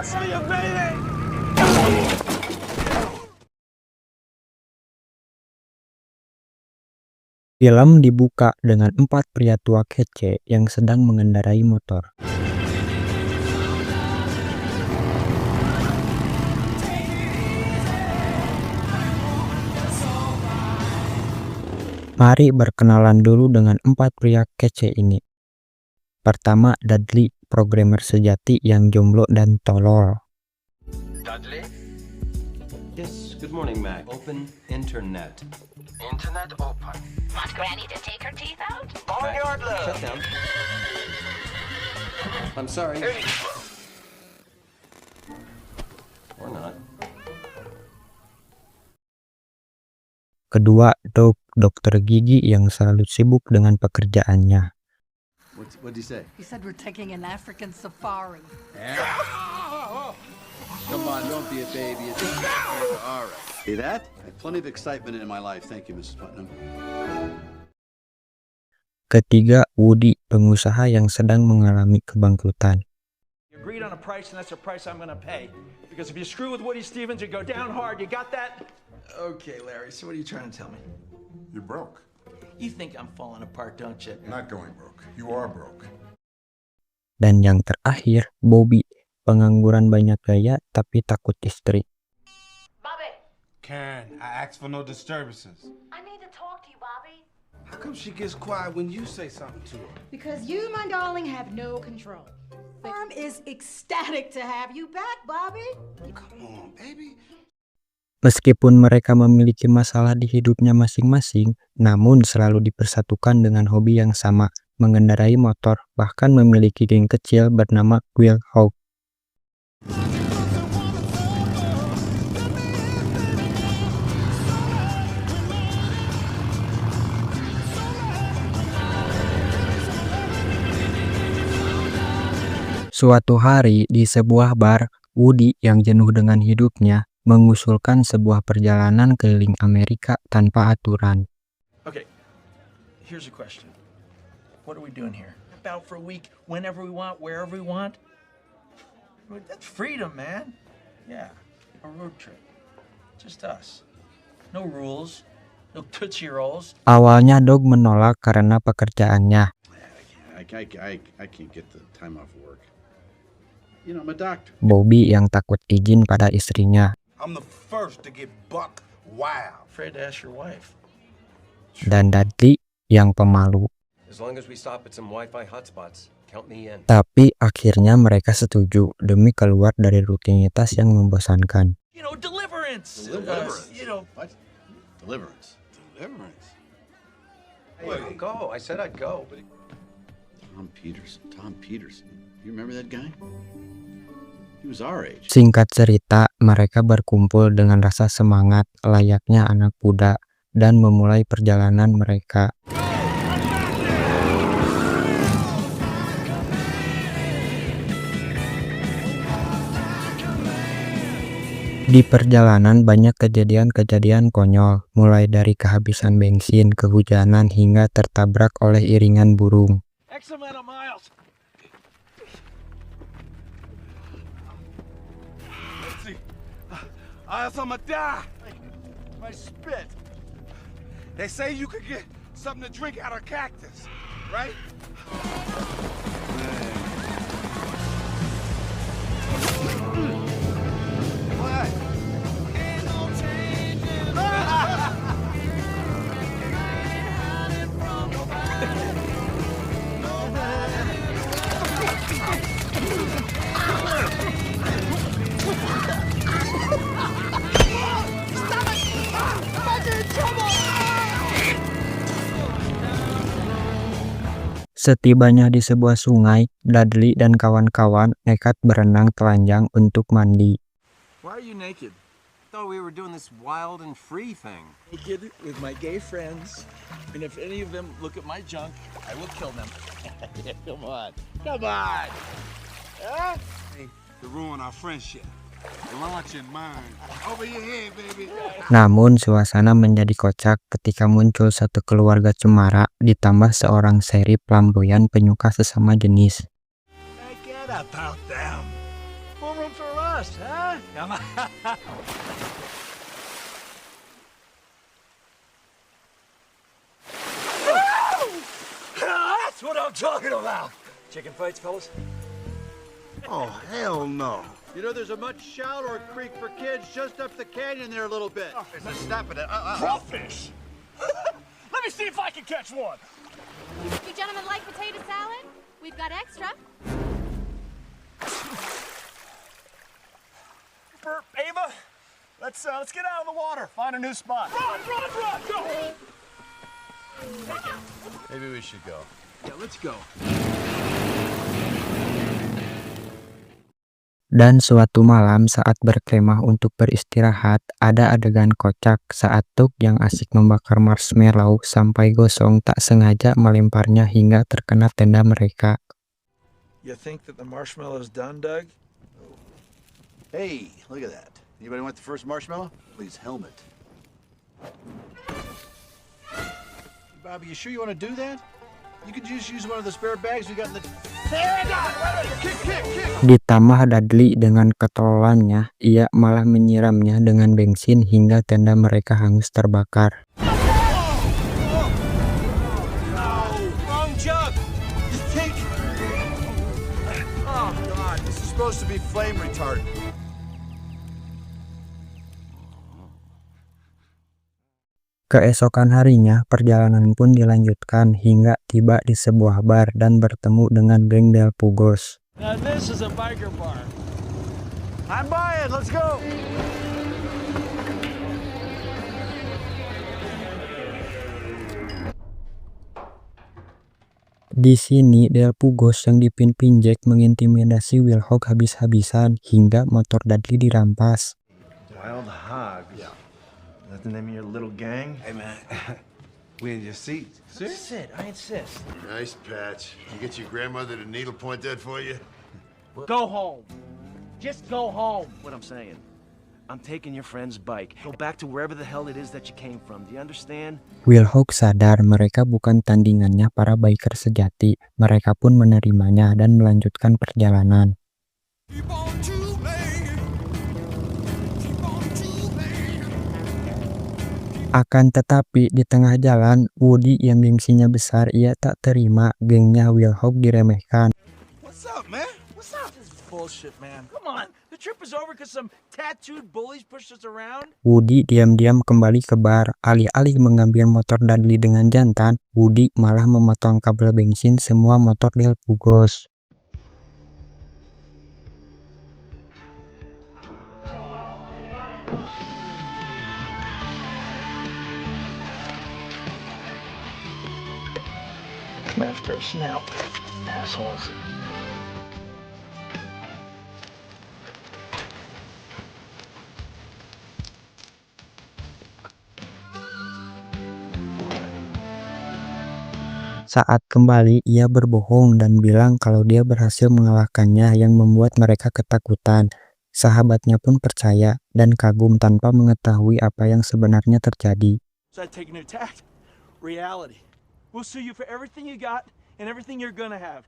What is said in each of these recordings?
See you, baby! Film dibuka dengan 4 pria tua kece yang sedang mengendarai motor. Mari berkenalan dulu dengan 4 pria kece ini. Pertama, Dudley, programmer sejati yang jomblo dan tolol. Dudley? Yes, good morning, Mac. Open internet. Internet open. Want Granny to take her teeth out? Barnyard Shut love. down. I'm sorry. Hey. Or not. Kedua, Doug, dokter gigi yang selalu sibuk dengan pekerjaannya. What'd he say? He said we're taking an African safari. Come on, don't be a baby. It's all right. See that? I have plenty of excitement in my life. Thank you, Mrs. Putnam. Ketiga, Woody, pengusaha yang sedang mengalami kebangkrutan. You agreed on a price, and that's the price I'm gonna pay. Because if you screw with Woody Stevens, you go down hard. You got that? Okay, Larry, so what are you trying to tell me? You're broke. You think I'm falling apart, don't you? Not going broke. You are broke. Dan yang terakhir, Bobby, pengangguran banyak gaya tapi takut istri. Bobby, Karen, I asked for no disturbances. I need to talk to you, Bobby. How come she gets quiet when you say something to her? Because you, my darling, have no control. Farm is ecstatic to have you back, Bobby. Come on, baby. Meskipun mereka memiliki masalah di hidupnya masing-masing, namun selalu dipersatukan dengan hobi yang sama, mengendarai motor, bahkan memiliki geng kecil bernama Quail Hawk. Suatu hari di sebuah bar, Woody yang jenuh dengan hidupnya mengusulkan sebuah perjalanan keliling Amerika tanpa aturan. Okay, here's a question. What are we doing here? Out for a week, whenever we want, wherever we want? That's freedom, man. Yeah, a road trip. Just us. No rules, no Tootsie Rolls. Awalnya Doug menolak karena pekerjaannya. I can't get the time off work. You know, I'm a doctor. Bobby yang takut izin pada istrinya. I'm the first to get buck wild. Afraid to ask your wife. Dan Dudley yang pemalu. As long as we stop at some Wi-Fi hotspots, count me in. Tapi akhirnya mereka setuju demi keluar dari rutinitas yang membosankan. You know, deliverance. Deliverance? You know, What? Deliverance. Deliverance. Hey, go. I said I'd go. Tom Peterson. Tom Peterson. You remember that guy? He was our age. Singkat cerita, mereka berkumpul dengan rasa semangat layaknya anak muda dan memulai perjalanan mereka. Di perjalanan banyak kejadian-kejadian konyol, mulai dari kehabisan bensin, kehujanan, hingga tertabrak oleh iringan burung. X amount of miles. Let's see. Else I'ma die. My spit. They say you could get something to drink out of cactus, right? What? Setibanya di sebuah sungai, Dudley dan kawan-kawan nekat berenang telanjang untuk mandi. why are you naked? Thought we were doing this wild and free thing. Naked with my gay friends, and if any of them look at my junk, I will kill them. Come on. Come on. Huh? To ruin our friendship. Launch in mine. Over your head, baby. Namun suasana menjadi kocak ketika muncul satu keluarga cemara ditambah seorang seri flamboyan penyuka sesama jenis. Forget about them. More room for us, huh? Come on. That's what I'm talking about. Chicken fights, fellas? Oh, hell no. You know, there's a much shallower creek for kids just up the canyon there a little bit. Stop it. Crawfish? Let me see if I can catch one. You gentlemen like potato salad? We've got extra. Ava, let's get out of the water. Find a new spot. Run! Go! Maybe we should go. Yeah, let's go. Dan suatu malam saat berkemah untuk beristirahat, ada adegan kocak saat Tug yang asik membakar marshmallow sampai gosong tak sengaja melemparnya hingga terkena tenda mereka. You think that the marshmallow's done, Doug? Hey, look at that. Anybody want the first marshmallow? Please, helmet. Bobby, you sure you want to do that? You could just use one of the spare bags we got in the... Kick! Ditambah Dudley dengan ketololannya, ia malah menyiramnya dengan bensin hingga tenda mereka hangus terbakar. Wrong jug! Oh, God, this is supposed to be flame retardant. Keesokan harinya, perjalanan pun dilanjutkan hingga tiba di sebuah bar dan bertemu dengan geng Del Pugos. Now this is a biker bar. I'm buying. Let's go. Di sini, Del Pugos yang dipimpin Jack mengintimidasi Wilhock habis-habisan hingga motor Dudley dirampas. Wild Hogs. Yeah. That's the name of your little gang? Hey, man. We in your seats. Sit, I insist. Nice patch. You get your grandmother to needlepoint that for you? Go home. Just go home. What I'm saying. I'm taking your friend's bike. Go back to wherever the hell it is that you came from. Do you understand? Wilhock sadar mereka bukan tandingannya para biker sejati. Mereka pun menerimanya dan melanjutkan perjalanan. Akan tetapi di tengah jalan, Woody yang gengsinya besar ia tak terima gengnya Wilhock diremehkan. What's up, man? What's up? This is bullshit, man. Come on. The trip is over because some tattooed bullies pushed us around. Woody diam-diam kembali ke bar. Alih-alih mengambil motor Dudley dengan jantan, Woody malah memotong kabel bensin semua motor Del Pugos. Come after us now, assholes. Saat kembali, ia berbohong dan bilang kalau dia berhasil mengalahkannya yang membuat mereka ketakutan. Sahabatnya pun percaya dan kagum tanpa mengetahui apa yang sebenarnya terjadi. So I take a new tact. Reality. We'll sue you for everything you got and everything you're gonna have.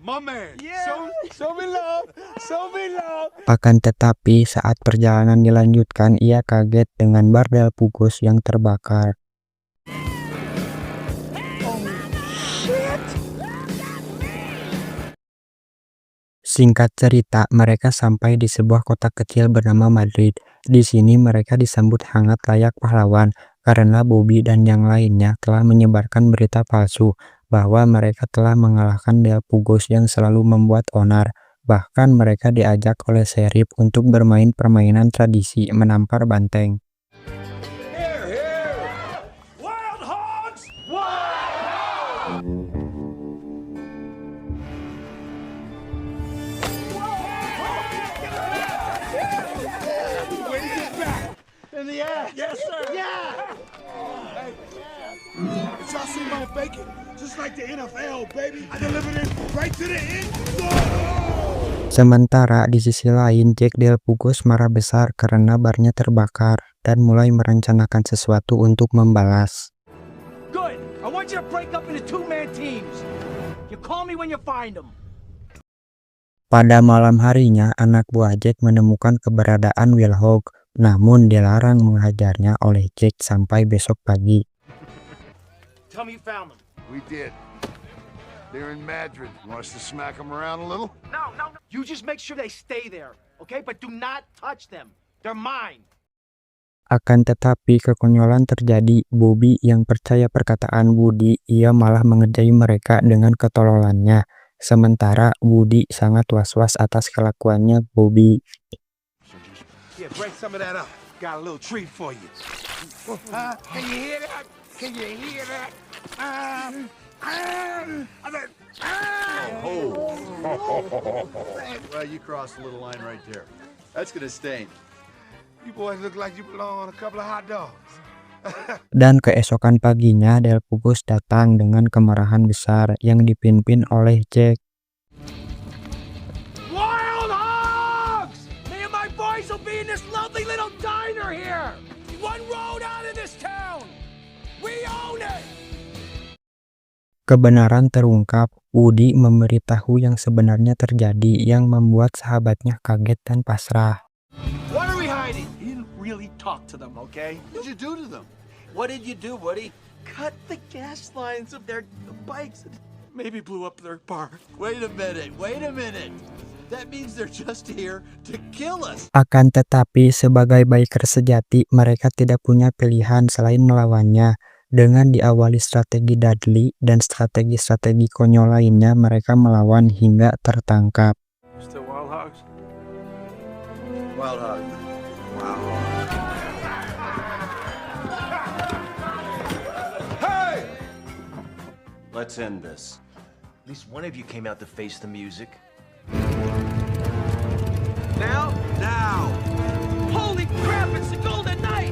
My man. Yeah. Show me love. Show me love. Akan tetapi saat perjalanan dilanjutkan, ia kaget dengan bar Del Pugos yang terbakar. Singkat cerita, mereka sampai di sebuah kota kecil bernama Madrid. Di sini mereka disambut hangat layak pahlawan karena Bobby dan yang lainnya telah menyebarkan berita palsu bahwa mereka telah mengalahkan Del Pugos yang selalu membuat onar. Bahkan mereka diajak oleh Sheriff untuk bermain permainan tradisi menampar banteng. Wild Hogs! In the ass. Yes, sir. Yeah. Did y'all see my bacon? Just like the NFL, baby. I delivered it right to the end zone. Sementara di sisi lain, Jack Del Pugos marah besar karena barnya terbakar dan mulai merencanakan sesuatu untuk membalas. Good. I want you to break up into two-man teams. You call me when you find them. Pada malam harinya, anak buah Jack menemukan keberadaan Wilhoak, namun dilarang menghajarnya oleh Jack sampai besok pagi. Tell me you found them. We did. They're in Madrid. You want us to smack them around a little? No. You just make sure they stay there, okay? But do not touch them. They're mine. Akan tetapi kekonyolan terjadi. Bobby yang percaya perkataan Woody, ia malah mengerjai mereka dengan ketololannya. Sementara Woody sangat was-was atas kelakuannya Bobby. Yeah, break some of that up. Got a little treat for you. Huh? Can you hear that? Can you hear that? Well, you crossed a little line right there. That's gonna stain. You boys look like you belong on a couple of hot dogs. Dan keesokan paginya Del Pugos datang dengan kemarahan besar yang dipimpin oleh Jack. Wild hogs! Me and my boys will be in this lovely little diner here. One road out of this town. We own it. Kebenaran terungkap. Woody memberitahu yang sebenarnya terjadi yang membuat sahabatnya kaget dan pasrah. What are we hiding? You didn't really talk to them, okay? What did you do to them? What did you do, Woody? Cut the gas lines of their bikes. Maybe blew up their bar. Wait a minute. That means they're just here to kill us. Akan tetapi sebagai biker sejati mereka tidak punya pilihan selain melawannya. Dengan diawali strategi Dudley dan strategi-strategi konyol lainnya, mereka melawan hingga tertangkap. Still wild hogs? Wild hog. Hey! Let's end this. At least one of you came out to face the music. Now? Now! Holy crap! It's the Golden Knight.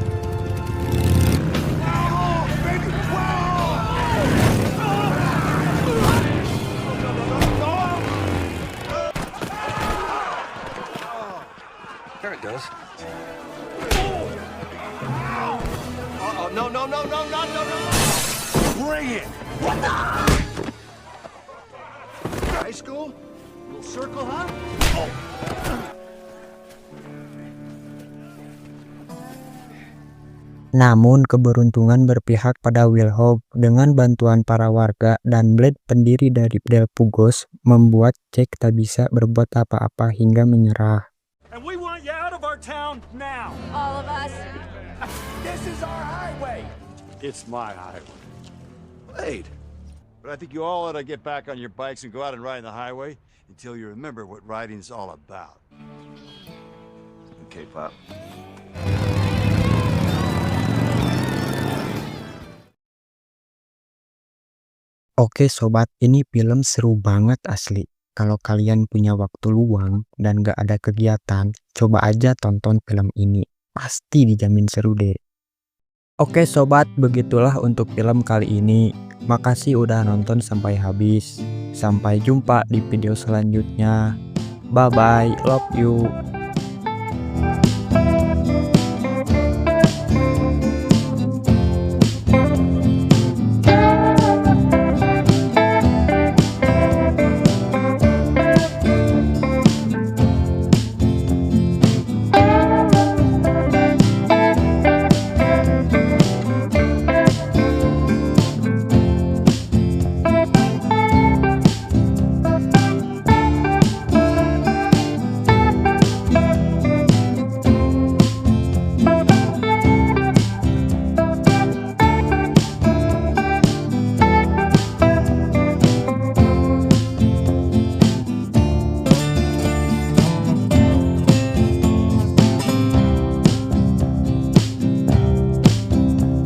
There it goes. Uh-oh, no. Bring it! High school? Little circle, huh? Namun keberuntungan berpihak pada Wilhoak. Dengan bantuan para warga dan Blade pendiri dari Del Pugos membuat Jack tak bisa berbuat apa-apa hingga menyerah. And we want you out of our town now. All of us. This is our highway! It's my highway. Blade! But I think you all ought to get back on your bikes and go out and ride the highway until you remember what riding's all about. Okay, Pop. Oke sobat, ini film seru banget asli. Kalau kalian punya waktu luang dan gak ada kegiatan, coba aja tonton film ini. Pasti dijamin seru deh. Oke sobat, begitulah untuk film kali ini. Makasih udah nonton sampai habis. Sampai jumpa di video selanjutnya. Bye bye, love you.